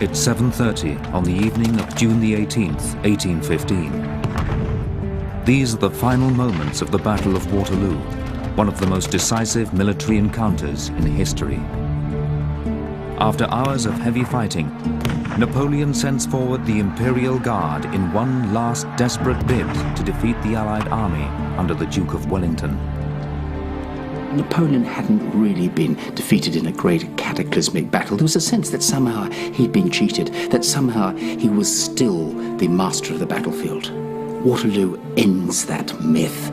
It's 7:30 on the evening of June the 18th, 1815. These are the final moments of the Battle of Waterloo, one of the most decisive military encounters in history. After hours of heavy fighting, Napoleon sends forward the Imperial Guard in one last desperate bid to defeat the Allied army under the Duke of Wellington. Napoleon hadn't really been defeated in a great cataclysmic battle. There was a sense that somehow he'd been cheated, that somehow he was still the master of the battlefield. Waterloo ends that myth.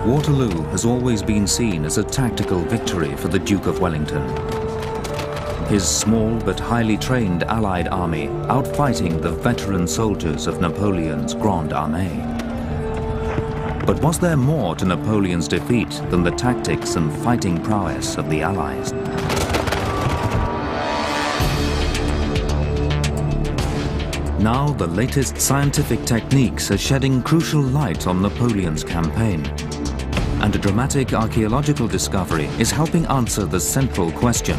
Waterloo has always been seen as a tactical victory for the Duke of Wellington. His small but highly trained Allied army outfighting the veteran soldiers of Napoleon's Grande Armée. But was there more to Napoleon's defeat than the tactics and fighting prowess of the Allies? Now the latest scientific techniques are shedding crucial light on Napoleon's campaign. And a dramatic archaeological discovery is helping answer the central question: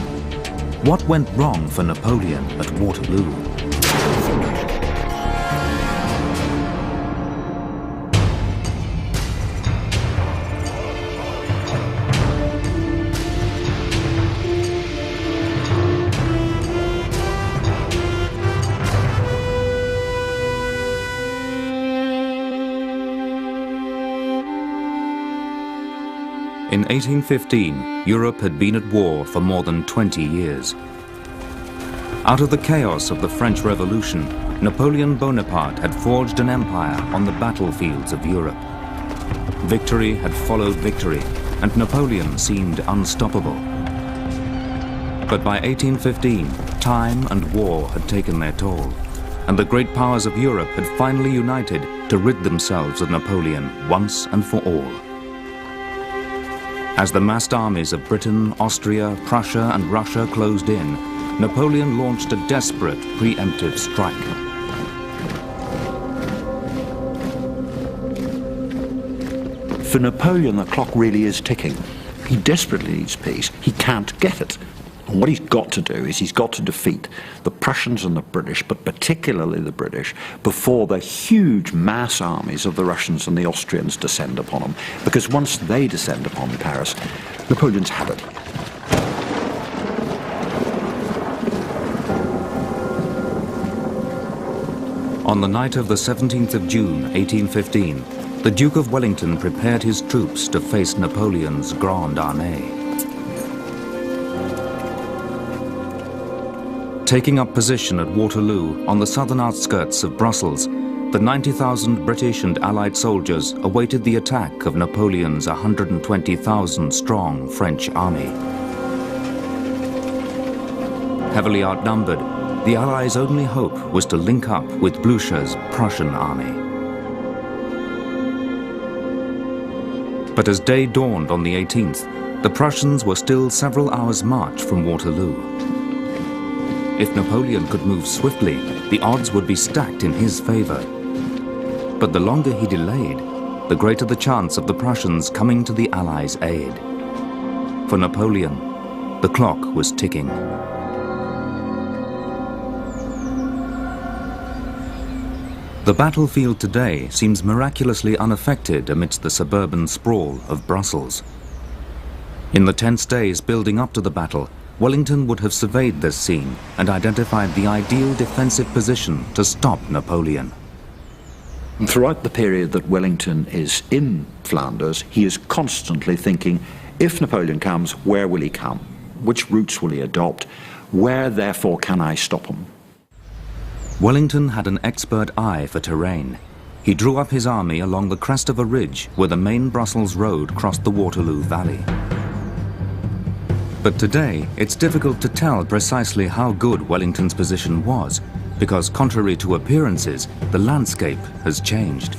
what went wrong for Napoleon at Waterloo? In 1815, Europe had been at war for more than 20 years. Out of the chaos of the French Revolution, Napoleon Bonaparte had forged an empire on the battlefields of Europe. Victory had followed victory, and Napoleon seemed unstoppable. But by 1815, time and war had taken their toll, and the great powers of Europe had finally united to rid themselves of Napoleon once and for all. As the massed armies of Britain, Austria, Prussia and Russia closed in, Napoleon launched a desperate preemptive strike. For Napoleon, the clock really is ticking. He desperately needs peace. He can't get it. And what he's got to do is he's got to defeat the Prussians and the British, but particularly the British, before the huge mass armies of the Russians and the Austrians descend upon him. Because once they descend upon Paris, Napoleon's had it. On the night of the 17th of June, 1815, the Duke of Wellington prepared his troops to face Napoleon's Grande Armée. Taking up position at Waterloo on the southern outskirts of Brussels, the 90,000 British and Allied soldiers awaited the attack of Napoleon's 120,000-strong French army. Heavily outnumbered, the Allies' only hope was to link up with Blucher's Prussian army. But as day dawned on the 18th, the Prussians were still several hours' march from Waterloo. If Napoleon could move swiftly, the odds would be stacked in his favor. But the longer he delayed, the greater the chance of the Prussians coming to the Allies' aid. For Napoleon, the clock was ticking. The battlefield today seems miraculously unaffected amidst the suburban sprawl of Brussels. In the tense days building up to the battle, Wellington would have surveyed this scene and identified the ideal defensive position to stop Napoleon. And throughout the period that Wellington is in Flanders, he is constantly thinking, if Napoleon comes, where will he come? Which routes will he adopt? Where, therefore, can I stop him? Wellington had an expert eye for terrain. He drew up his army along the crest of a ridge where the main Brussels road crossed the Waterloo Valley. But today, it's difficult to tell precisely how good Wellington's position was, because contrary to appearances, the landscape has changed.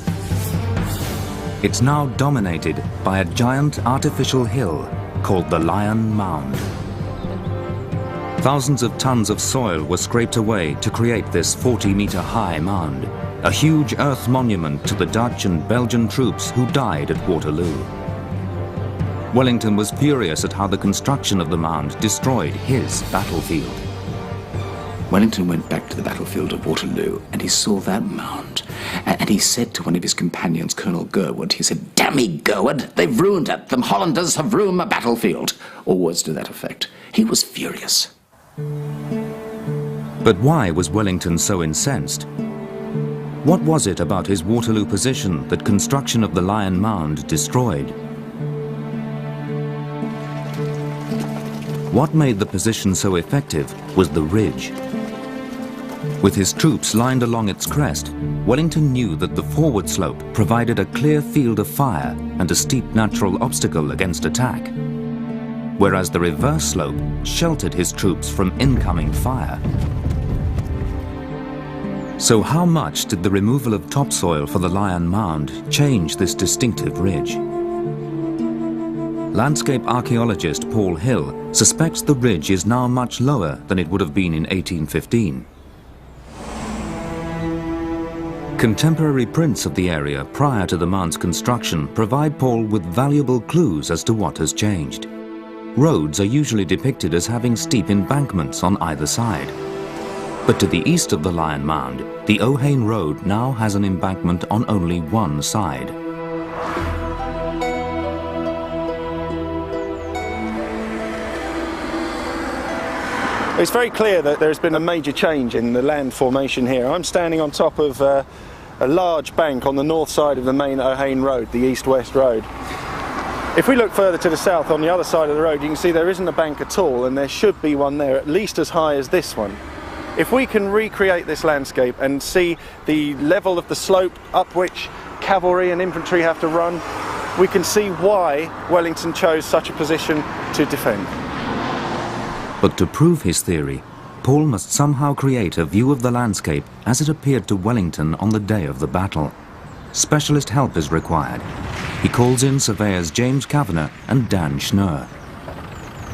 It's now dominated by a giant artificial hill called the Lion Mound. Thousands of tons of soil were scraped away to create this 40-meter-high mound, a huge earth monument to the Dutch and Belgian troops who died at Waterloo. Wellington was furious at how the construction of the mound destroyed his battlefield. Wellington went back to the battlefield of Waterloo and he saw that mound. And he said to one of his companions, Colonel Gurwood, he said, "Damn me, Gurwood, they've ruined it. The Hollanders have ruined my battlefield." Or words to that effect. He was furious. But why was Wellington so incensed? What was it about his Waterloo position that construction of the Lion Mound destroyed? What made the position so effective was the ridge. With his troops lined along its crest, Wellington knew that the forward slope provided a clear field of fire and a steep natural obstacle against attack, whereas the reverse slope sheltered his troops from incoming fire. So how much did the removal of topsoil for the Lion Mound change this distinctive ridge? Landscape archaeologist Paul Hill suspects the ridge is now much lower than it would have been in 1815. Contemporary prints of the area prior to the mound's construction provide Paul with valuable clues as to what has changed. Roads are usually depicted as having steep embankments on either side. But to the east of the Lion Mound, the Ohain Road now has an embankment on only one side. It's very clear that there's been a major change in the land formation here. I'm standing on top of a large bank on the north side of the main Ohain Road, the east-west road. If we look further to the south on the other side of the road, you can see there isn't a bank at all, and there should be one there at least as high as this one. If we can recreate this landscape and see the level of the slope up which cavalry and infantry have to run, we can see why Wellington chose such a position to defend. But to prove his theory, Paul must somehow create a view of the landscape as it appeared to Wellington on the day of the battle. Specialist help is required. He calls in surveyors James Kavanagh and Dan Schnurr.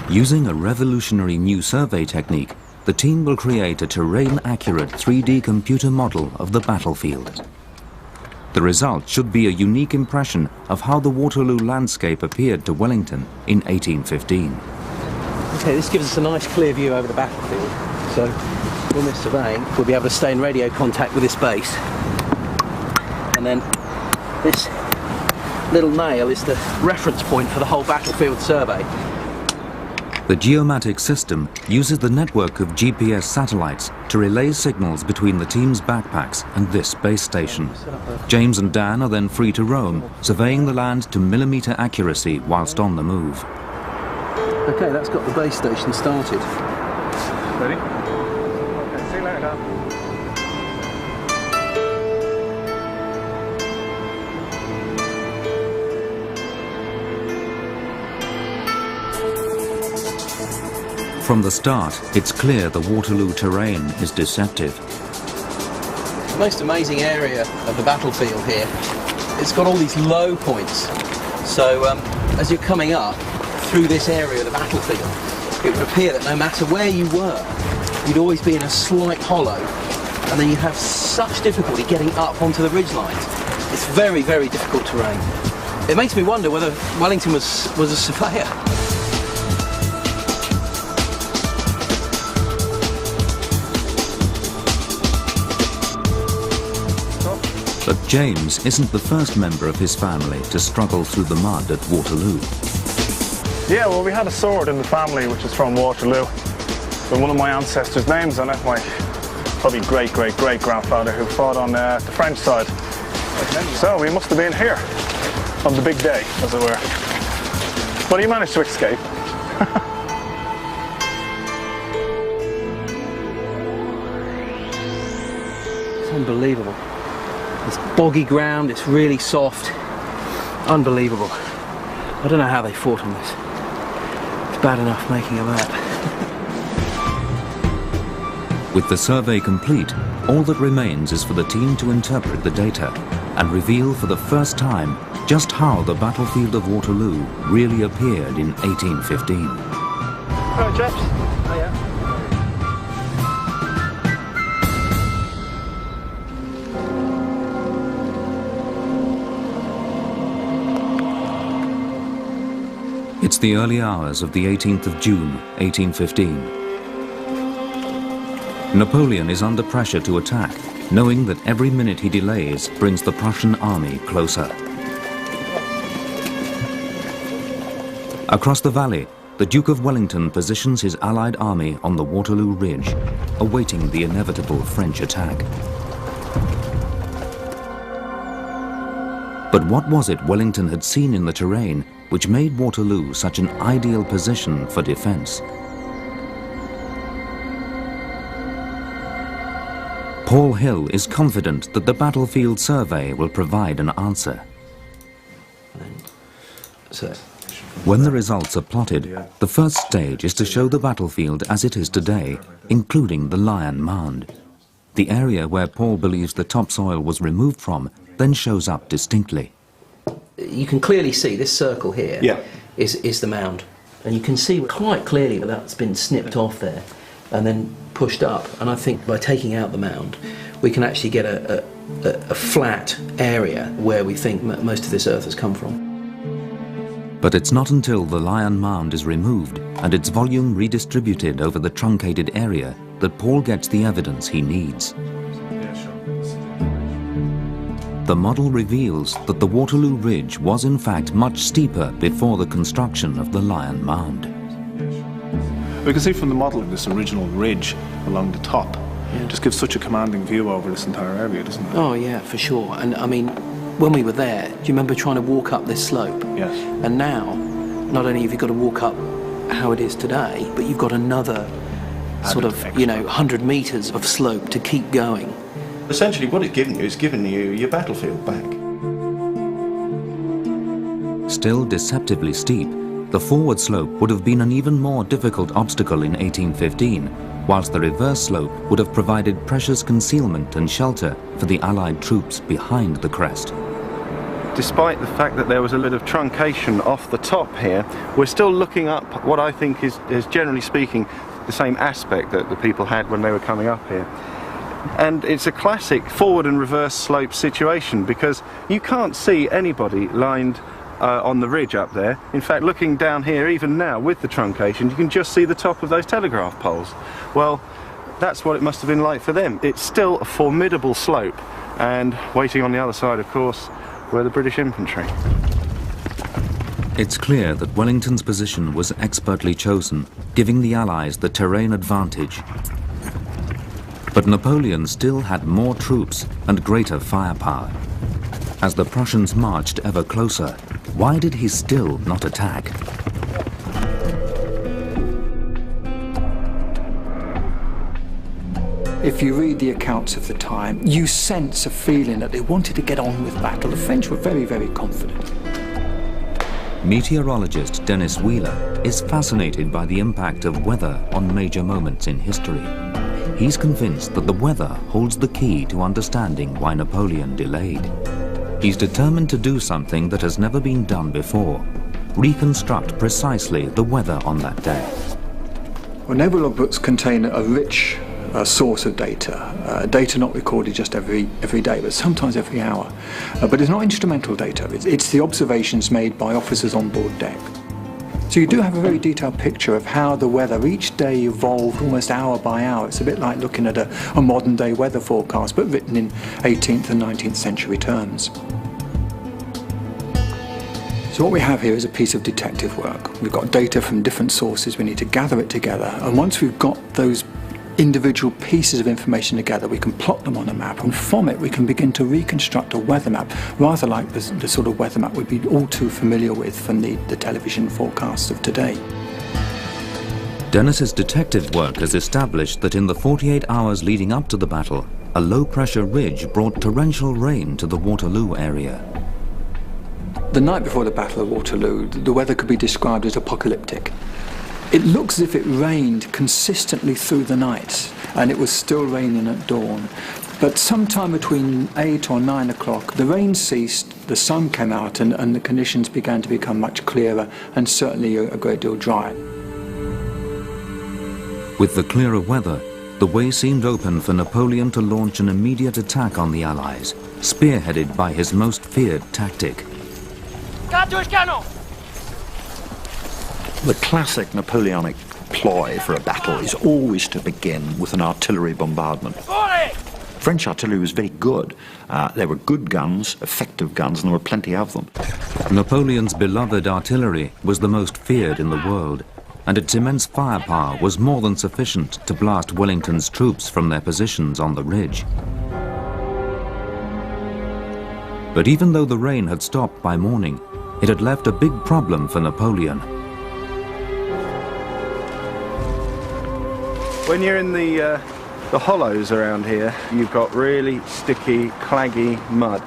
Using a revolutionary new survey technique, the team will create a terrain-accurate 3D computer model of the battlefield. The result should be a unique impression of how the Waterloo landscape appeared to Wellington in 1815. Okay, this gives us a nice clear view over the battlefield. So when we're surveying, we'll be able to stay in radio contact with this base. And then this little nail is the reference point for the whole battlefield survey. The geomatic system uses the network of GPS satellites to relay signals between the team's backpacks and this base station. James and Dan are then free to roam, surveying the land to millimetre accuracy whilst on the move. Okay, that's got the base station started. Ready? Okay, see you later, Dan. From the start, it's clear the Waterloo terrain is deceptive. The most amazing area of the battlefield here, it's got all these low points. So as you're coming up through this area of the battlefield, it would appear that no matter where you were, you'd always be in a slight hollow, and then you have such difficulty getting up onto the ridge lines. It's very, very difficult terrain. It makes me wonder whether Wellington was a surveyor. But James isn't the first member of his family to struggle through the mud at Waterloo. Yeah, well, we had a sword in the family which is from Waterloo. With one of my ancestors' names on it, my probably great-great-great-grandfather who fought on the French side. So we must have been here on the big day, as it were. But he managed to escape. It's unbelievable. It's boggy ground, it's really soft. Unbelievable. I don't know how they fought on this. It's bad enough making a map. With the survey complete, all that remains is for the team to interpret the data and reveal for the first time just how the battlefield of Waterloo really appeared in 1815. Right, chaps. Oh, yeah. It's the early hours of the 18th of June, 1815. Napoleon is under pressure to attack, knowing that every minute he delays brings the Prussian army closer. Across the valley, the Duke of Wellington positions his Allied army on the Waterloo Ridge, awaiting the inevitable French attack. But what was it Wellington had seen in the terrain which made Waterloo such an ideal position for defense? Paul Hill is confident that the battlefield survey will provide an answer. When the results are plotted, the first stage is to show the battlefield as it is today, including the Lion Mound. The area where Paul believes the topsoil was removed from then shows up distinctly. You can clearly see this circle here is the mound. And you can see quite clearly that that's been snipped off there and then pushed up. And I think by taking out the mound, we can actually get a flat area where we think most of this earth has come from. But it's not until the Lion Mound is removed and its volume redistributed over the truncated area that Paul gets the evidence he needs. The model reveals that the Waterloo Ridge was in fact much steeper before the construction of the Lion Mound. We can see from the model this original ridge along the top. It just gives such a commanding view over this entire area, doesn't it? Oh yeah, for sure. And I mean, when we were there, do you remember trying to walk up this slope? Yes. And now, not only have you got to walk up how it is today, but you've got another sort of, 100 meters of slope to keep going. Essentially what it's given you is giving you your battlefield back. Still deceptively steep, the forward slope would have been an even more difficult obstacle in 1815, whilst the reverse slope would have provided precious concealment and shelter for the Allied troops behind the crest. Despite the fact that there was a bit of truncation off the top here, we're still looking up what I think is generally speaking the same aspect that the people had when they were coming up here. And it's a classic forward and reverse slope situation because you can't see anybody lined on the ridge up there. In fact, looking down here, even now with the truncation, you can just see the top of those telegraph poles. Well, that's what it must have been like for them. It's still a formidable slope, and waiting on the other side, of course, were the British infantry. It's clear that Wellington's position was expertly chosen, giving the Allies the terrain advantage. But Napoleon still had more troops and greater firepower. As the Prussians marched ever closer, why did he still not attack? If you read the accounts of the time, you sense a feeling that they wanted to get on with battle. The French were very, very confident. Meteorologist Dennis Wheeler is fascinated by the impact of weather on major moments in history. He's convinced that the weather holds the key to understanding why Napoleon delayed. He's determined to do something that has never been done before: reconstruct precisely the weather on that day. Well, naval logbooks contain a rich source of data, data not recorded just every day, but sometimes every hour. But it's not instrumental data, it's the observations made by officers on board deck. So you do have a very detailed picture of how the weather each day evolved almost hour by hour. It's a bit like looking at a modern day weather forecast, but written in 18th and 19th century terms. So what we have here is a piece of detective work. We've got data from different sources, we need to gather it together, and once we've got those individual pieces of information together, we can plot them on a map, and from it we can begin to reconstruct a weather map, rather like the sort of weather map we'd be all too familiar with from the television forecasts of today. Dennis's detective work has established that in the 48 hours leading up to the battle, a low-pressure ridge brought torrential rain to the Waterloo area. The night before the Battle of Waterloo, the weather could be described as apocalyptic. It looks as if it rained consistently through the night, and it was still raining at dawn. But sometime between 8 or 9 o'clock, the rain ceased, the sun came out, and the conditions began to become much clearer, and certainly a great deal drier. With the clearer weather, the way seemed open for Napoleon to launch an immediate attack on the Allies, spearheaded by his most feared tactic. The classic Napoleonic ploy for a battle is always to begin with an artillery bombardment. French artillery was very good. They were good guns, effective guns, and there were plenty of them. Napoleon's beloved artillery was the most feared in the world, and its immense firepower was more than sufficient to blast Wellington's troops from their positions on the ridge. But even though the rain had stopped by morning, it had left a big problem for Napoleon. When you're in the hollows around here, you've got really sticky, claggy mud.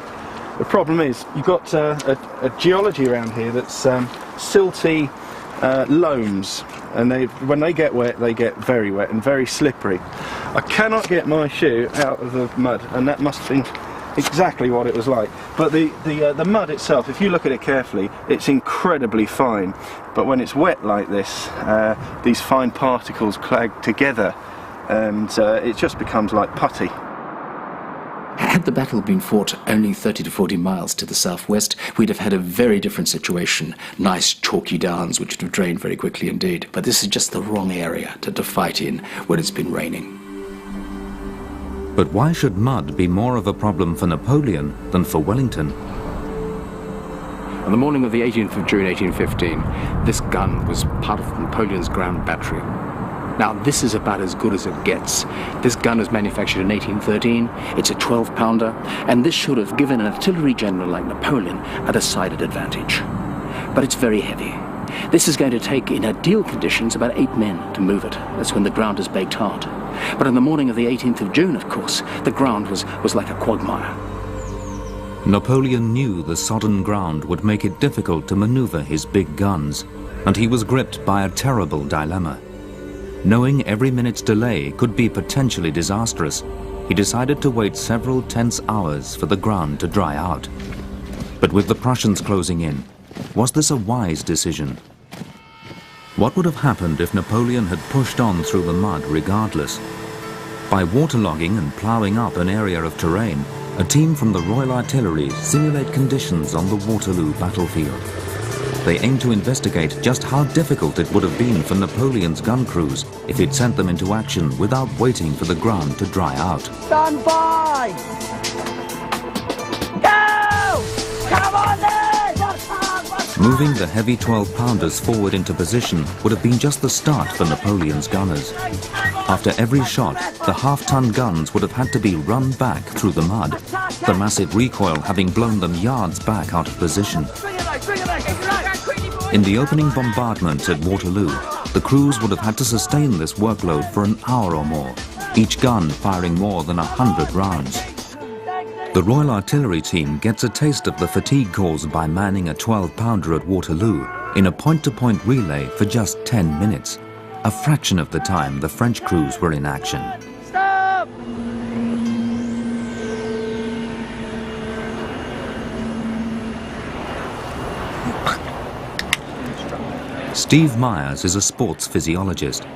The problem is you've got a geology around here that's silty loams, and when they get wet, they get very wet and very slippery. I cannot get my shoe out of the mud, and that must have been exactly what it was like. But the mud itself, if you look at it carefully, it's incredibly fine. But when it's wet like this, these fine particles clag together, and it just becomes like putty. Had the battle been fought only 30 to 40 miles to the southwest, we'd have had a very different situation. Nice chalky downs which would have drained very quickly indeed. But this is just the wrong area to fight in when it's been raining. But why should mud be more of a problem for Napoleon than for Wellington? On the morning of the 18th of June 1815, this gun was part of Napoleon's ground battery. Now, this is about as good as it gets. This gun was manufactured in 1813, it's a 12-pounder, and this should have given an artillery general like Napoleon a decided advantage. But it's very heavy. This is going to take, in ideal conditions, about 8 men to move it. That's when the ground is baked hard. But on the morning of the 18th of June, of course, the ground was like a quagmire. Napoleon knew the sodden ground would make it difficult to maneuver his big guns, and he was gripped by a terrible dilemma. Knowing every minute's delay could be potentially disastrous, he decided to wait several tense hours for the ground to dry out. But with the Prussians closing in, was this a wise decision? What would have happened if Napoleon had pushed on through the mud regardless? By waterlogging and ploughing up an area of terrain, a team from the Royal Artillery simulate conditions on the Waterloo battlefield. They aim to investigate just how difficult it would have been for Napoleon's gun crews if he'd sent them into action without waiting for the ground to dry out. Stand by! Go! Come on then! Moving the heavy 12-pounders forward into position would have been just the start for Napoleon's gunners. After every shot, the half-ton guns would have had to be run back through the mud, the massive recoil having blown them yards back out of position. In the opening bombardment at Waterloo, the crews would have had to sustain this workload for an hour or more, each gun firing more than 100 rounds. The Royal Artillery team gets a taste of the fatigue caused by manning a 12-pounder at Waterloo in a point-to-point relay for just 10 minutes, a fraction of the time the French crews were in action. Stop! Steve Myers is a sports physiologist.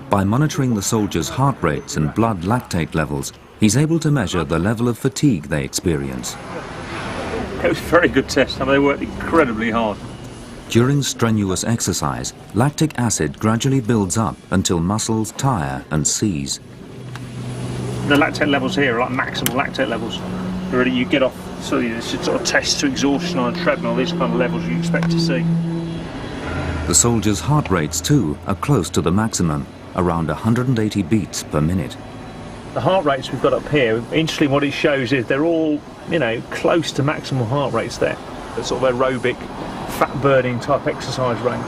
By monitoring the soldiers' heart rates and blood lactate levels, he's able to measure the level of fatigue they experience. It was a very good test. I mean, they worked incredibly hard. During strenuous exercise, lactic acid gradually builds up until muscles tire and seize. The lactate levels here are like maximal lactate levels. Really, you get off, so it's sort of test to exhaustion on a treadmill, these kind of levels you expect to see. The soldiers' heart rates, too, are close to the maximum, around 180 beats per minute. The heart rates we've got up here, interestingly what it shows is they're all, close to maximal heart rates there. The sort of aerobic, fat-burning type exercise range.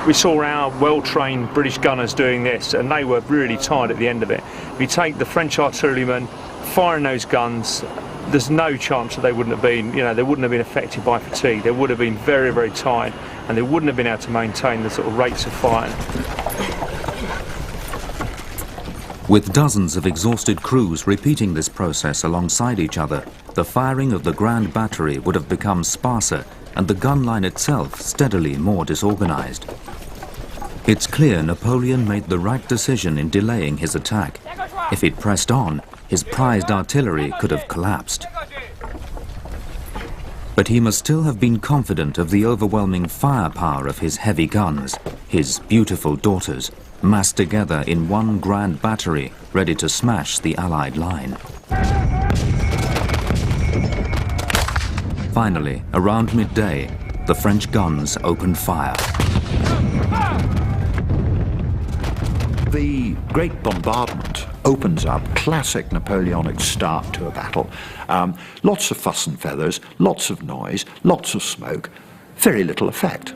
We saw our well-trained British gunners doing this, and they were really tired at the end of it. If you take the French artillerymen firing those guns, there's no chance that they wouldn't have been, they wouldn't have been affected by fatigue. They would have been very, very tired, and they wouldn't have been able to maintain the sort of rates of fire. With dozens of exhausted crews repeating this process alongside each other, the firing of the Grand Battery would have become sparser and the gun line itself steadily more disorganized. It's clear Napoleon made the right decision in delaying his attack. If he'd pressed on, his prized artillery could have collapsed. But he must still have been confident of the overwhelming firepower of his heavy guns, his beautiful daughters, massed together in one grand battery, ready to smash the Allied line. Finally, around midday, the French guns opened fire. The great bombardment opens up classic Napoleonic start to a battle. Lots of fuss and feathers, lots of noise, lots of smoke, very little effect.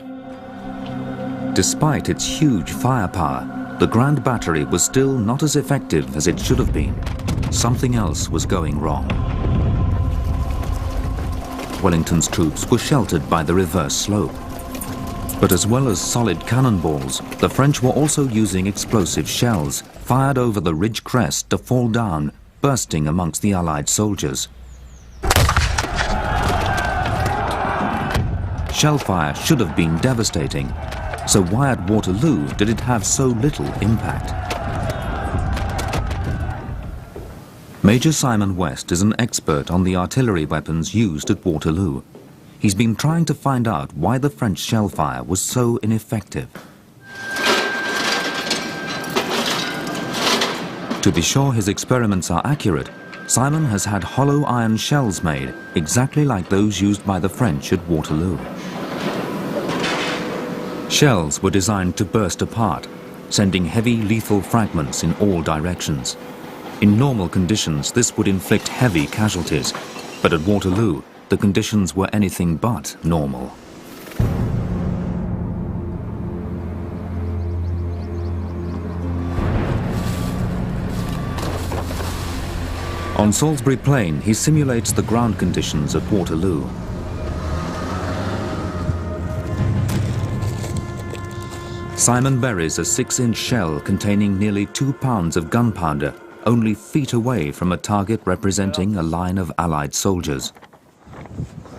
Despite its huge firepower, the Grand Battery was still not as effective as it should have been. Something else was going wrong. Wellington's troops were sheltered by the reverse slope. But as well as solid cannonballs, the French were also using explosive shells, fired over the ridge crest to fall down, bursting amongst the Allied soldiers. Shellfire should have been devastating, so why at Waterloo did it have so little impact? Major Simon West is an expert on the artillery weapons used at Waterloo. He's been trying to find out why the French shellfire was so ineffective. To be sure his experiments are accurate, Simon has had hollow iron shells made, exactly like those used by the French at Waterloo. Shells were designed to burst apart, sending heavy lethal fragments in all directions. In normal conditions, this would inflict heavy casualties, but at Waterloo, the conditions were anything but normal. On Salisbury Plain, he simulates the ground conditions at Waterloo. Simon buries a 6-inch shell containing nearly 2 pounds of gunpowder, only feet away from a target representing a line of Allied soldiers.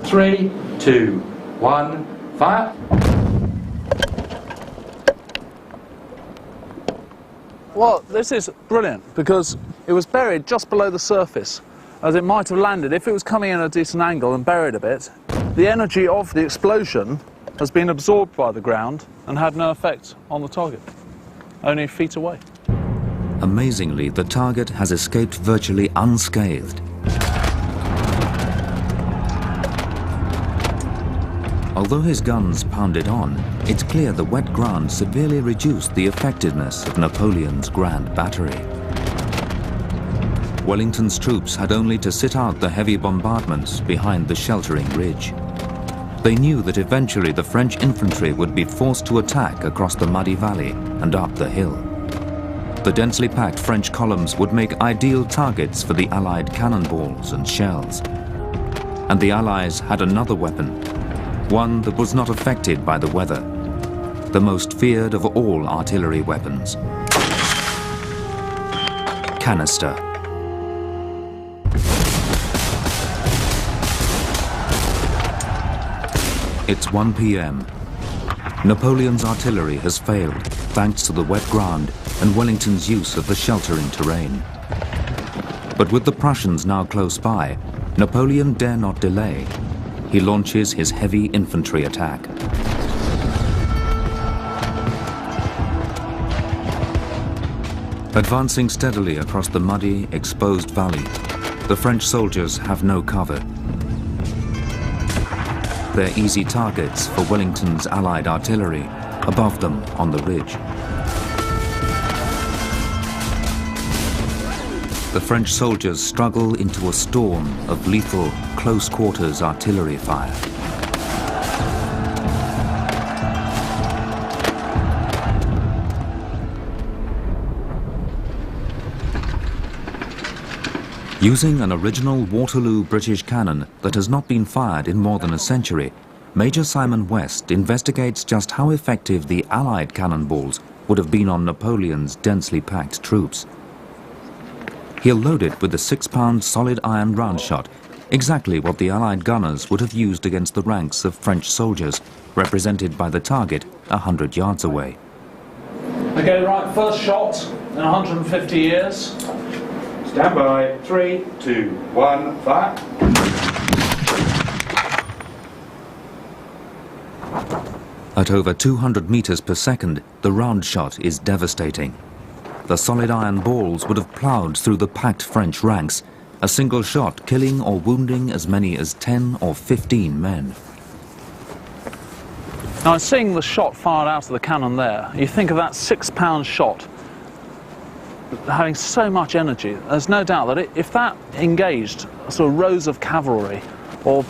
3, 2, 1, fire! Well, this is brilliant because it was buried just below the surface, as it might have landed if it was coming in at a decent angle and buried a bit. The energy of the explosion has been absorbed by the ground and had no effect on the target, only feet away. Amazingly, the target has escaped virtually unscathed. Although his guns pounded on, it's clear the wet ground severely reduced the effectiveness of Napoleon's Grand Battery. Wellington's troops had only to sit out the heavy bombardments behind the sheltering ridge. They knew that eventually the French infantry would be forced to attack across the muddy valley and up the hill. The densely packed French columns would make ideal targets for the Allied cannonballs and shells. And the Allies had another weapon, one that was not affected by the weather, the most feared of all artillery weapons: canister. It's 1 p.m. Napoleon's artillery has failed, thanks to the wet ground and Wellington's use of the sheltering terrain. But with the Prussians now close by, Napoleon dare not delay. He launches his heavy infantry attack. Advancing steadily across the muddy, exposed valley, the French soldiers have no cover. They're easy targets for Wellington's Allied artillery, above them on the ridge. The French soldiers struggle into a storm of lethal, close-quarters artillery fire. Using an original Waterloo British cannon that has not been fired in more than a century, Major Simon West investigates just how effective the Allied cannonballs would have been on Napoleon's densely packed troops. He'll load it with a 6-pound solid iron round shot, exactly what the Allied gunners would have used against the ranks of French soldiers, represented by the target 100 yards away. Okay, right, first shot in 150 years. Stand by. 3, 2, 1, fire! At over 200 meters per second, the round shot is devastating. The solid iron balls would have ploughed through the packed French ranks, a single shot killing or wounding as many as 10 or 15 men. Now, seeing the shot fired out of the cannon there, you think of that 6-pound shot having so much energy. There's no doubt that if that engaged sort of rows of cavalry or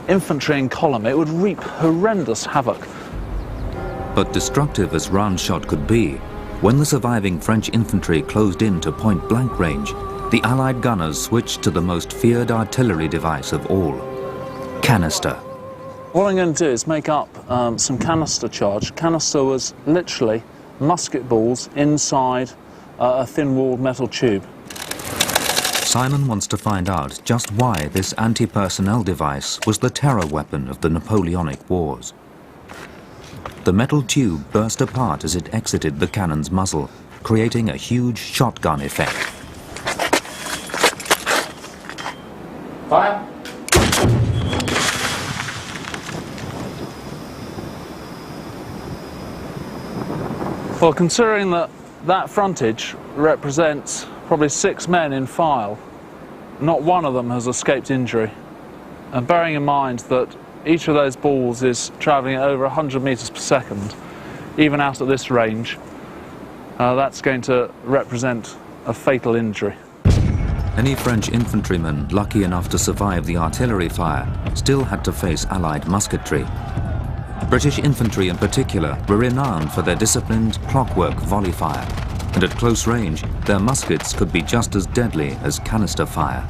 infantry in column, it would reap horrendous havoc. But destructive as round shot could be, when the surviving French infantry closed in to point-blank range, the Allied gunners switched to the most feared artillery device of all, canister. What I'm going to do is make up some canister charge. Canister was literally musket balls inside a thin-walled metal tube. Simon wants to find out just why this anti-personnel device was the terror weapon of the Napoleonic Wars. The metal tube burst apart as it exited the cannon's muzzle, creating a huge shotgun effect. Fire. Well, considering that that frontage represents probably 6 men in file, not one of them has escaped injury. And bearing in mind that each of those balls is travelling at over 100 metres per second, even out at this range, that's going to represent a fatal injury. Any French infantrymen lucky enough to survive the artillery fire still had to face Allied musketry. British infantry in particular were renowned for their disciplined clockwork volley fire, and at close range their muskets could be just as deadly as canister fire.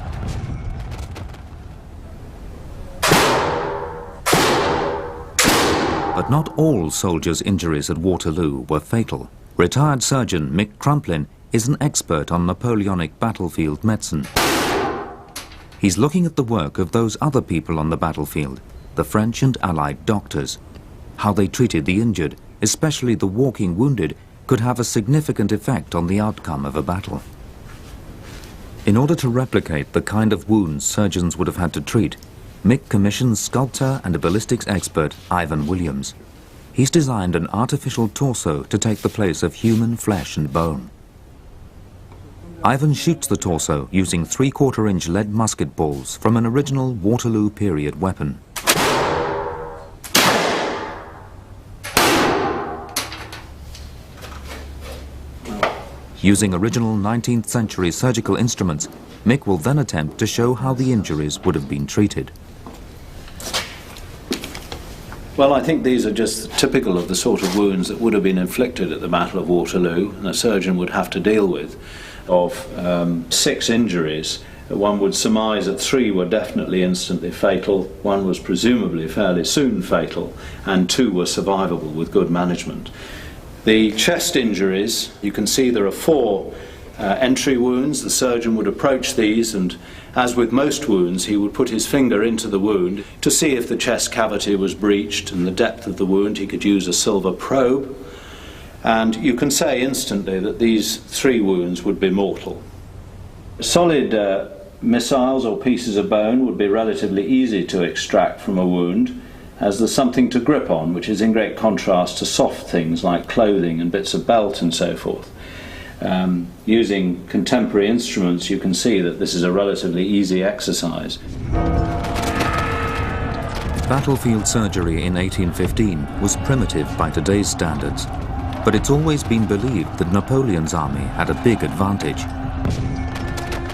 But not all soldiers' injuries at Waterloo were fatal. Retired surgeon Mick Crumplin is an expert on Napoleonic battlefield medicine. He's looking at the work of those other people on the battlefield, the French and Allied doctors. How they treated the injured, especially the walking wounded, could have a significant effect on the outcome of a battle. In order to replicate the kind of wounds surgeons would have had to treat, Mick commissioned sculptor and a ballistics expert Ivan Williams. He's designed an artificial torso to take the place of human flesh and bone. Ivan shoots the torso using 3/4-inch lead musket balls from an original Waterloo period weapon. Using original 19th century surgical instruments, Mick will then attempt to show how the injuries would have been treated. Well, I think these are just typical of the sort of wounds that would have been inflicted at the Battle of Waterloo and a surgeon would have to deal with. Of 6 injuries, one would surmise that 3 were definitely instantly fatal, 1 was presumably fairly soon fatal, and 2 were survivable with good management. The chest injuries, you can see there are 4 entry wounds. The surgeon would approach these and, as with most wounds, he would put his finger into the wound to see if the chest cavity was breached and the depth of the wound. He could use a silver probe, and you can say instantly that these 3 wounds would be mortal. Solid missiles or pieces of bone would be relatively easy to extract from a wound, as there's something to grip on, which is in great contrast to soft things like clothing and bits of belt and so forth. Using contemporary instruments, you can see that this is a relatively easy exercise. Battlefield surgery in 1815 was primitive by today's standards, but it's always been believed that Napoleon's army had a big advantage.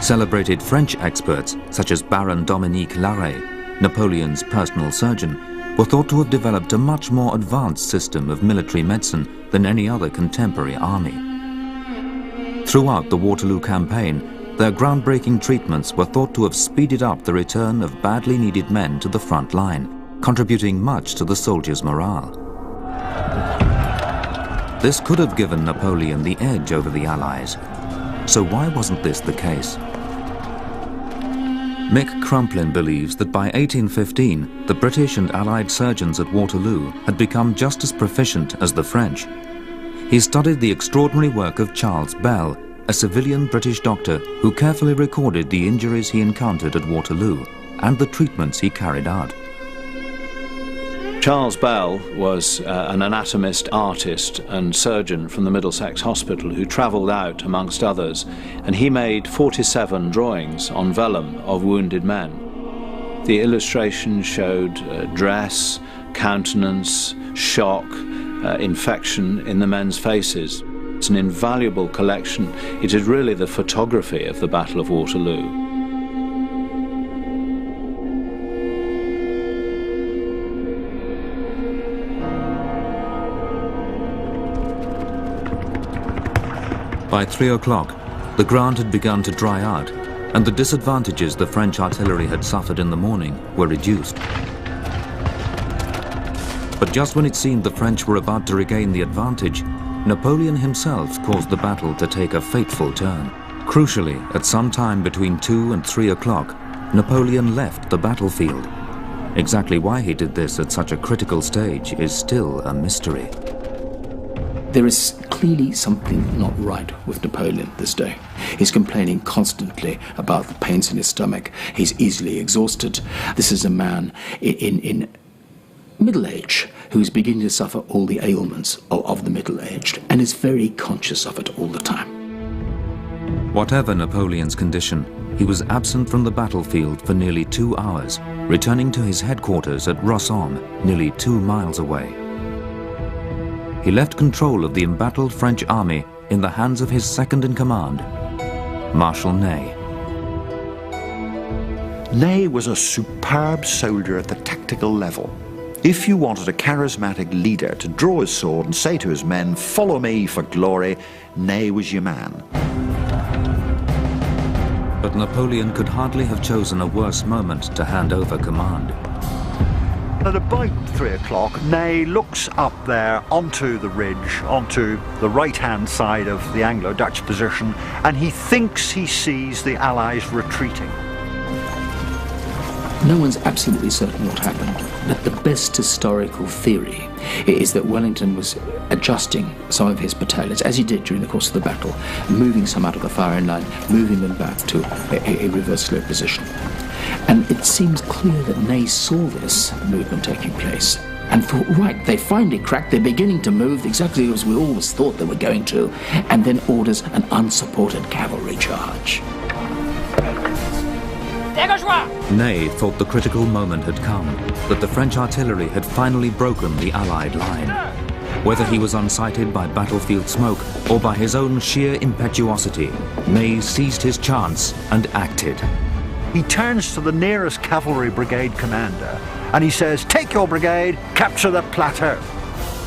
Celebrated French experts, such as Baron Dominique Larrey, Napoleon's personal surgeon, were thought to have developed a much more advanced system of military medicine than any other contemporary army. Throughout the Waterloo campaign, their groundbreaking treatments were thought to have speeded up the return of badly needed men to the front line, contributing much to the soldiers' morale. This could have given Napoleon the edge over the Allies. So why wasn't this the case? Mick Crumplin believes that by 1815, the British and Allied surgeons at Waterloo had become just as proficient as the French. He studied the extraordinary work of Charles Bell, a civilian British doctor who carefully recorded the injuries he encountered at Waterloo and the treatments he carried out. Charles Bell was an anatomist, artist and surgeon from the Middlesex Hospital who travelled out amongst others, and he made 47 drawings on vellum of wounded men. The illustrations showed dress, countenance, shock, infection in the men's faces. It's an invaluable collection. It is really the photography of the Battle of Waterloo. By 3 o'clock, the ground had begun to dry out, and the disadvantages the French artillery had suffered in the morning were reduced. But just when it seemed the French were about to regain the advantage, Napoleon himself caused the battle to take a fateful turn. Crucially, at some time between 2 and 3 o'clock, Napoleon left the battlefield. Exactly why he did this at such a critical stage is still a mystery. There is clearly something not right with Napoleon this day. He's complaining constantly about the pains in his stomach. He's easily exhausted. This is a man in middle age who's beginning to suffer all the ailments of the middle-aged and is very conscious of it all the time. Whatever Napoleon's condition, he was absent from the battlefield for nearly 2 hours, returning to his headquarters at Rossomme, nearly 2 miles away. He left control of the embattled French army in the hands of his second-in-command, Marshal Ney. Ney was a superb soldier at the tactical level. If you wanted a charismatic leader to draw his sword and say to his men, "Follow me for glory," Ney was your man. But Napoleon could hardly have chosen a worse moment to hand over command. At about 3 o'clock, Ney looks up there onto the ridge, onto the right-hand side of the Anglo-Dutch position, and he thinks he sees the Allies retreating. No one's absolutely certain what happened, but the best historical theory is that Wellington was adjusting some of his battalions, as he did during the course of the battle, moving some out of the firing line, moving them back to a reverse slow position. And it seems clear that Ney saw this movement taking place and thought, right, they finally cracked, they're beginning to move exactly as we always thought they were going to, and then orders an unsupported cavalry charge. Ney thought the critical moment had come, that the French artillery had finally broken the Allied line. Whether he was unsighted by battlefield smoke or by his own sheer impetuosity, Ney seized his chance and acted. He turns to the nearest cavalry brigade commander and he says, "Take your brigade, capture the plateau."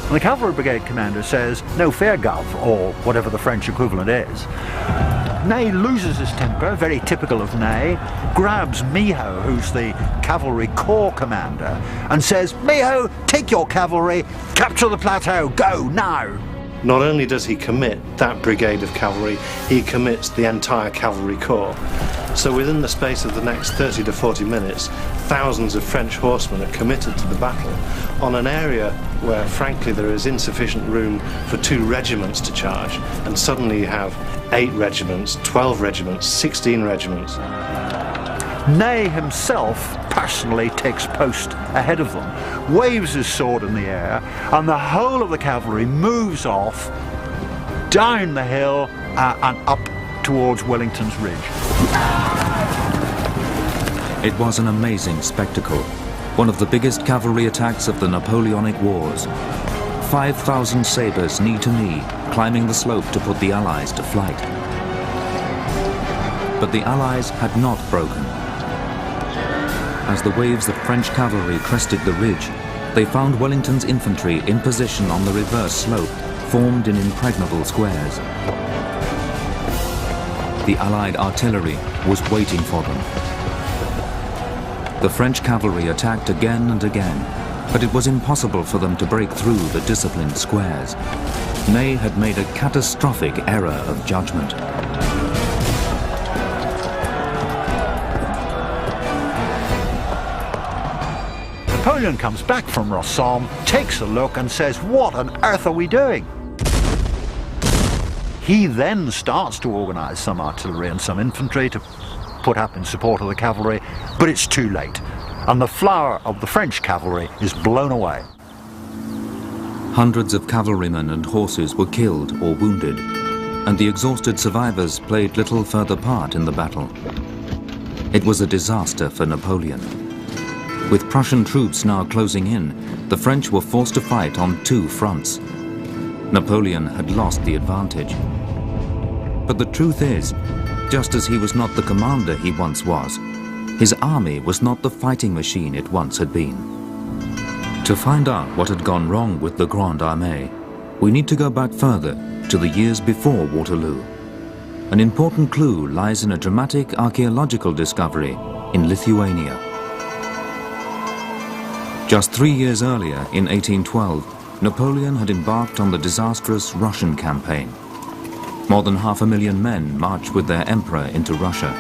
And the cavalry brigade commander says, "No fear, Gov," or whatever the French equivalent is. Ney loses his temper, very typical of Ney, grabs Miho, who's the cavalry corps commander, and says, "Miho, take your cavalry, capture the plateau, go now." Not only does he commit that brigade of cavalry, he commits the entire cavalry corps. So within the space of the next 30 to 40 minutes, thousands of French horsemen are committed to the battle on an area where, frankly, there is insufficient room for 2 regiments to charge, and suddenly you have 8 regiments, 12 regiments, 16 regiments. Ney himself personally takes post ahead of them, waves his sword in the air, and the whole of the cavalry moves off down the hill and up towards Wellington's Ridge. It was an amazing spectacle, one of the biggest cavalry attacks of the Napoleonic Wars. 5,000 sabres knee to knee, climbing the slope to put the Allies to flight. But the Allies had not broken. As the waves of French cavalry crested the ridge, they found Wellington's infantry in position on the reverse slope, formed in impregnable squares. The Allied artillery was waiting for them. The French cavalry attacked again and again, but it was impossible for them to break through the disciplined squares. Ney had made a catastrophic error of judgment. Napoleon comes back from Rossomme, takes a look and says, "What on earth are we doing?" He then starts to organise some artillery and some infantry to put up in support of the cavalry, but it's too late. and the flower of the French cavalry is blown away. Hundreds of cavalrymen and horses were killed or wounded, and the exhausted survivors played little further part in the battle. It was a disaster for Napoleon. With Prussian troops now closing in, the French were forced to fight on two fronts. Napoleon had lost the advantage. But the truth is, just as he was not the commander he once was, his army was not the fighting machine it once had been. To find out what had gone wrong with the Grande Armée, we need to go back further to the years before Waterloo. An important clue lies in a dramatic archaeological discovery in Lithuania. Just 3 years earlier, in 1812, Napoleon had embarked on the disastrous Russian campaign. More than 500,000 men marched with their emperor into Russia.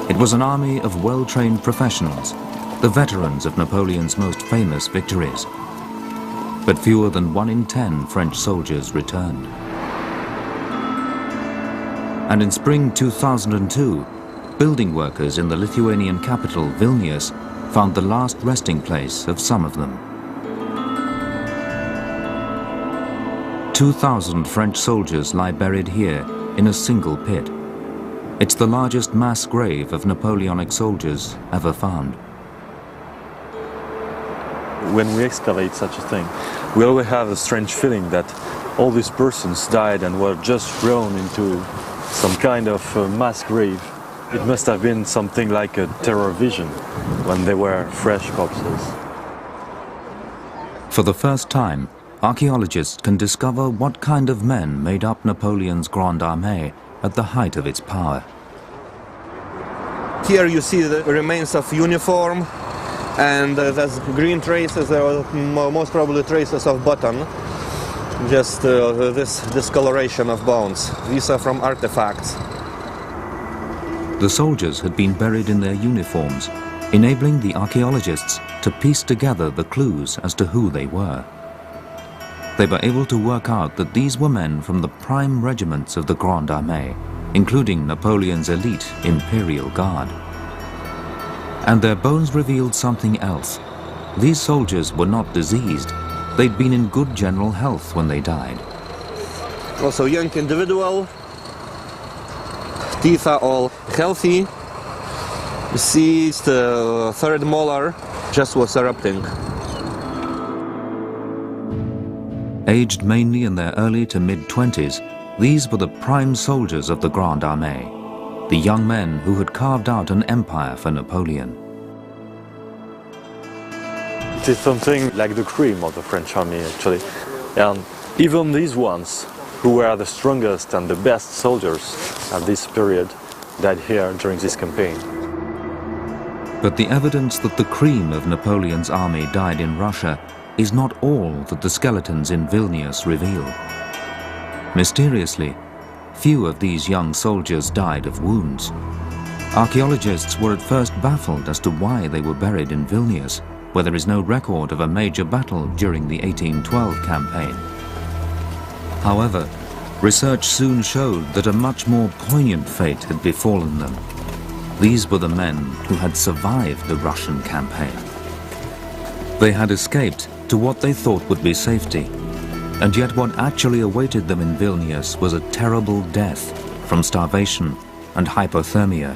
It was an army of well-trained professionals, the veterans of Napoleon's most famous victories. But fewer than 1 in 10 French soldiers returned. And in spring 2002, building workers in the Lithuanian capital, Vilnius, found the last resting place of some of them. 2,000 French soldiers lie buried here in a single pit. It's the largest mass grave of Napoleonic soldiers ever found. When we excavate such a thing, we always have a strange feeling that all these persons died and were just thrown into some kind of mass grave. It must have been something like a terror vision when they were fresh corpses. For the first time, archaeologists can discover what kind of men made up Napoleon's Grande Armée at the height of its power. Here you see the remains of uniform, and there's green traces, there are most probably traces of button, just this discoloration of bones. These are from artifacts. The soldiers had been buried in their uniforms, enabling the archaeologists to piece together the clues as to who they were. They were able to work out that these were men from the prime regiments of the Grande Armée, including Napoleon's elite Imperial Guard. And their bones revealed something else. These soldiers were not diseased. They'd been in good general health when they died. Also young individual. Teeth are all healthy. You see the third molar just was erupting. Aged mainly in their early to mid-20s, these were the prime soldiers of the Grande Armée, the young men who had carved out an empire for Napoleon. It is something like the cream of the French army, actually. And even these ones, who were the strongest and the best soldiers at this period, died here during this campaign. But the evidence that the cream of Napoleon's army died in Russia is not all that the skeletons in Vilnius reveal. Mysteriously, few of these young soldiers died of wounds. Archaeologists were at first baffled as to why they were buried in Vilnius, where there is no record of a major battle during the 1812 campaign. However, research soon showed that a much more poignant fate had befallen them. These were the men who had survived the Russian campaign. They had escaped to what they thought would be safety, and yet what actually awaited them in Vilnius was a terrible death from starvation and hypothermia.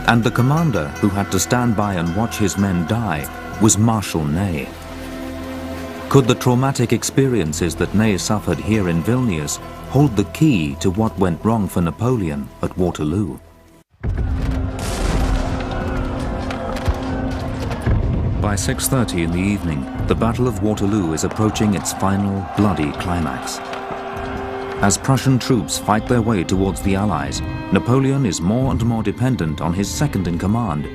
And the commander who had to stand by and watch his men die was Marshal Ney. Could the traumatic experiences that Ney suffered here in Vilnius hold the key to what went wrong for Napoleon at Waterloo? By 6:30 in the evening, the Battle of Waterloo is approaching its final bloody climax. As Prussian troops fight their way towards the Allies, Napoleon is more and more dependent on his second-in-command,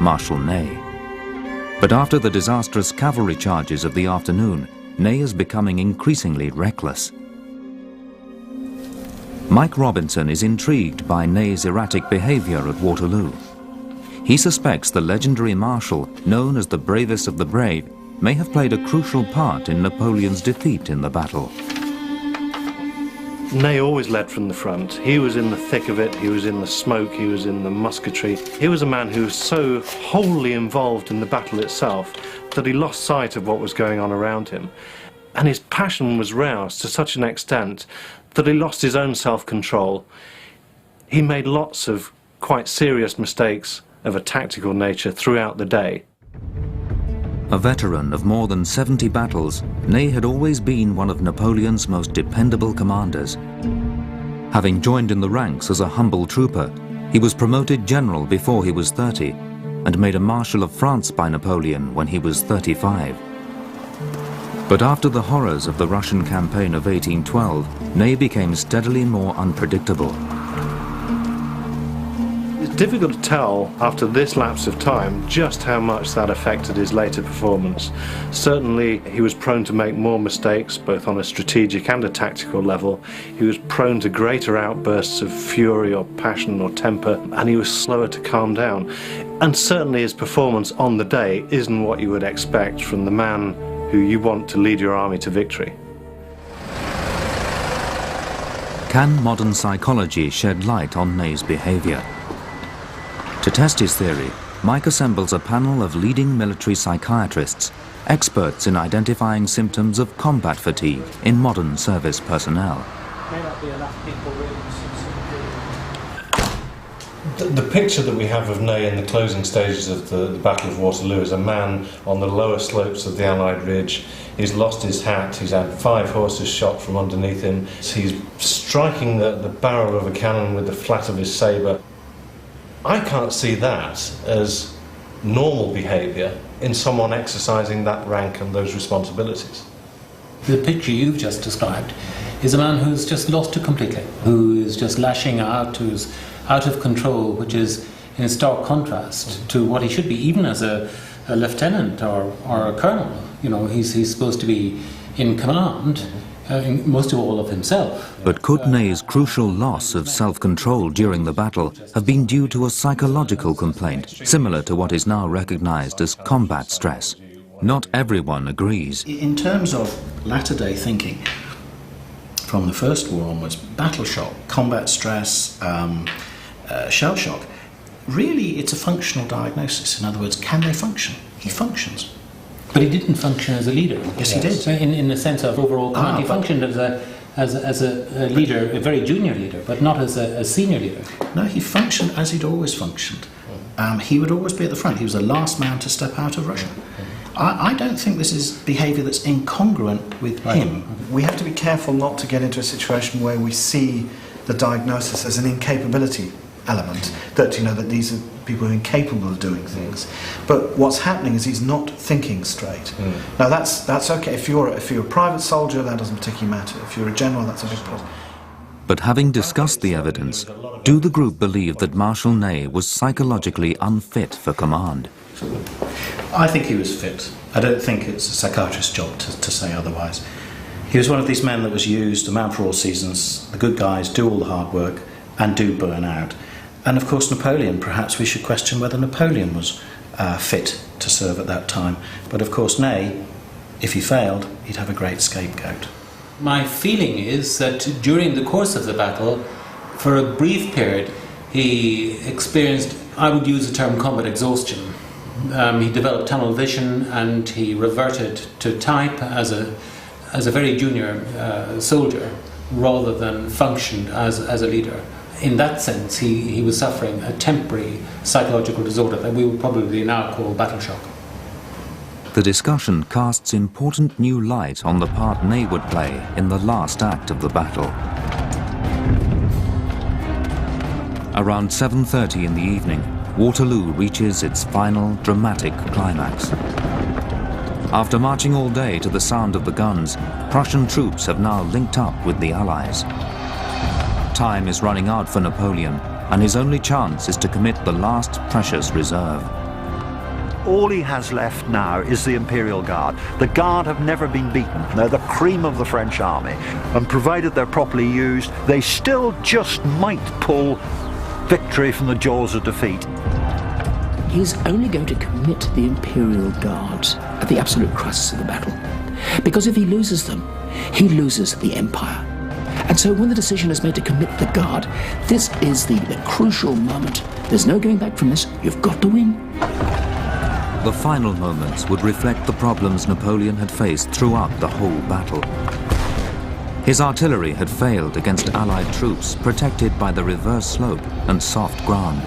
Marshal Ney. But after the disastrous cavalry charges of the afternoon, Ney is becoming increasingly reckless. Mike Robinson is intrigued by Ney's erratic behavior at Waterloo. He suspects the legendary marshal, known as the bravest of the brave, may have played a crucial part in Napoleon's defeat in the battle. Ney always led from the front. He was in the thick of it, he was in the smoke, he was in the musketry. He was a man who was so wholly involved in the battle itself that he lost sight of what was going on around him. And his passion was roused to such an extent that he lost his own self-control. He made lots of quite serious mistakes of a tactical nature throughout the day. A veteran of more than 70 battles, Ney had always been one of Napoleon's most dependable commanders. Having joined in the ranks as a humble trooper, he was promoted general before he was 30 and made a Marshal of France by Napoleon when he was 35. But after the horrors of the Russian campaign of 1812, Ney became steadily more unpredictable. It's difficult to tell after this lapse of time just how much that affected his later performance. Certainly he was prone to make more mistakes, both on a strategic and a tactical level. He was prone to greater outbursts of fury or passion or temper, and he was slower to calm down. And certainly his performance on the day isn't what you would expect from the man who you want to lead your army to victory. Can modern psychology shed light on Ney's behavior? To test his theory, Mike assembles a panel of leading military psychiatrists, experts in identifying symptoms of combat fatigue in modern service personnel. The picture that we have of Ney in the closing stages of the Battle of Waterloo is a man on the lower slopes of the Allied ridge. He's lost his hat, he's had 5 horses shot from underneath him. He's striking the barrel of a cannon with the flat of his sabre. I can't see that as normal behaviour in someone exercising that rank and those responsibilities. The picture you've just described is a man who's just lost it completely, who is just lashing out, who's out of control, which is in stark contrast to what he should be, even as a lieutenant or a colonel. You know, he's supposed to be in command, most of all of himself. But could Ney's crucial loss of self-control during the battle have been due to a psychological complaint, similar to what is now recognized as combat stress? Not everyone agrees. In terms of latter-day thinking, from the First War onwards, battle shock, combat stress, shell shock, really it's a functional diagnosis. In other words, can they function? He functions. But he didn't function as a leader. Yes, he did. In the sense of overall command, he functioned as a leader, a very junior leader, but not as a senior leader. No, he functioned as he'd always functioned. He would always be at the front. He was the last man to step out of Russia. I don't think this is behaviour that's incongruent with him. We have to be careful not to get into a situation where we see the diagnosis as an incapability element, that, you know, that these are people who are incapable of doing things. But what's happening is he's not thinking straight. Now that's okay. If you're a private soldier, that doesn't particularly matter. If you're a general, that's a big problem. But having discussed the evidence, do the group believe that Marshal Ney was psychologically unfit for command? I think he was fit. I don't think it's a psychiatrist's job to say otherwise. He was one of these men that was used, a man for all seasons. The good guys do all the hard work and do burn out. And of course Napoleon, perhaps we should question whether Napoleon was fit to serve at that time. But of course Ney, if he failed, he'd have a great scapegoat. My feeling is that during the course of the battle, for a brief period, he experienced, I would use the term combat exhaustion. He developed tunnel vision and he reverted to type as a very junior soldier rather than functioned as a leader. In that sense, he was suffering a temporary psychological disorder that we would probably now call battle shock. The discussion casts important new light on the part Ney would play in the last act of the battle. Around 7:30 in the evening, Waterloo reaches its final dramatic climax. After marching all day to the sound of the guns, Prussian troops have now linked up with the Allies. Time is running out for Napoleon, and his only chance is to commit the last precious reserve. All he has left now is the Imperial Guard. The Guard have never been beaten. They're the cream of the French army. And provided they're properly used, they still just might pull victory from the jaws of defeat. He's only going to commit the Imperial Guard at the absolute crisis of the battle. Because if he loses them, he loses the Empire. And so when the decision is made to commit the Guard, this is the crucial moment. There's no going back from this. You've got to win. The final moments would reflect the problems Napoleon had faced throughout the whole battle. His artillery had failed against Allied troops protected by the reverse slope and soft ground.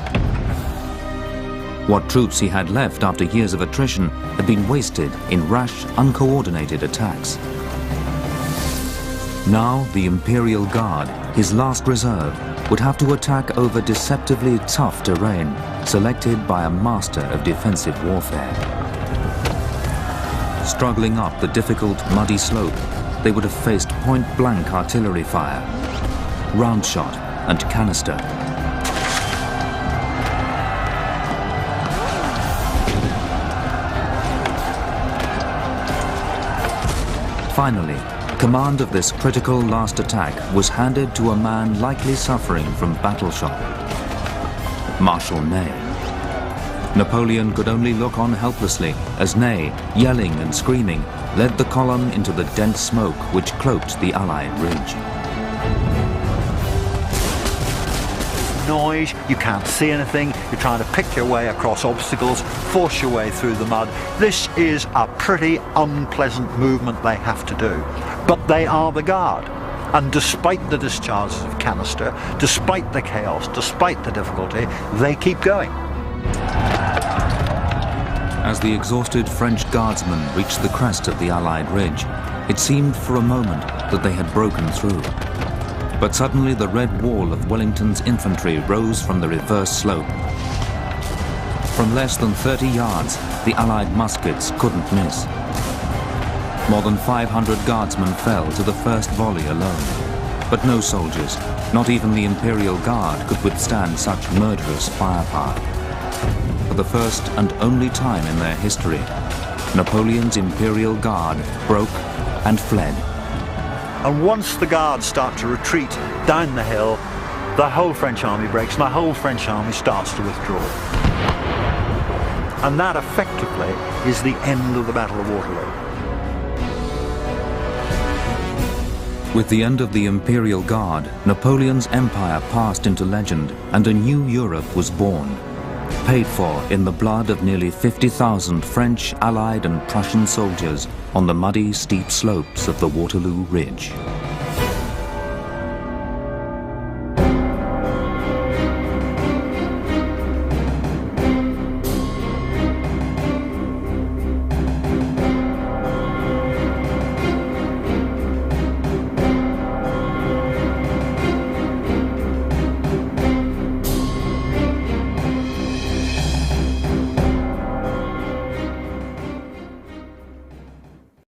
What troops he had left after years of attrition had been wasted in rash, uncoordinated attacks. Now the Imperial Guard, his last reserve, would have to attack over deceptively tough terrain selected by a master of defensive warfare. Struggling up the difficult, muddy slope, they would have faced point-blank artillery fire, round shot and canister. Finally, command of this critical last attack was handed to a man likely suffering from battle shock, Marshal Ney. Napoleon could only look on helplessly as Ney, yelling and screaming, led the column into the dense smoke which cloaked the Allied ridge. Noise, you can't see anything, you're trying to pick your way across obstacles, force your way through the mud. This is a pretty unpleasant movement they have to do. But they are the Guard. And despite the discharges of canister, despite the chaos, despite the difficulty, they keep going. As the exhausted French guardsmen reached the crest of the Allied ridge, it seemed for a moment that they had broken through. But suddenly the red wall of Wellington's infantry rose from the reverse slope. From less than 30 yards, the Allied muskets couldn't miss. More than 500 guardsmen fell to the first volley alone. But no soldiers, not even the Imperial Guard, could withstand such murderous firepower. For the first and only time in their history, Napoleon's Imperial Guard broke and fled. And once the Guards start to retreat down the hill, the whole French army breaks and the whole French army starts to withdraw. And that effectively is the end of the Battle of Waterloo. With the end of the Imperial Guard, Napoleon's empire passed into legend and a new Europe was born, paid for in the blood of nearly 50,000 French, Allied and Prussian soldiers on the muddy, steep slopes of the Waterloo Ridge.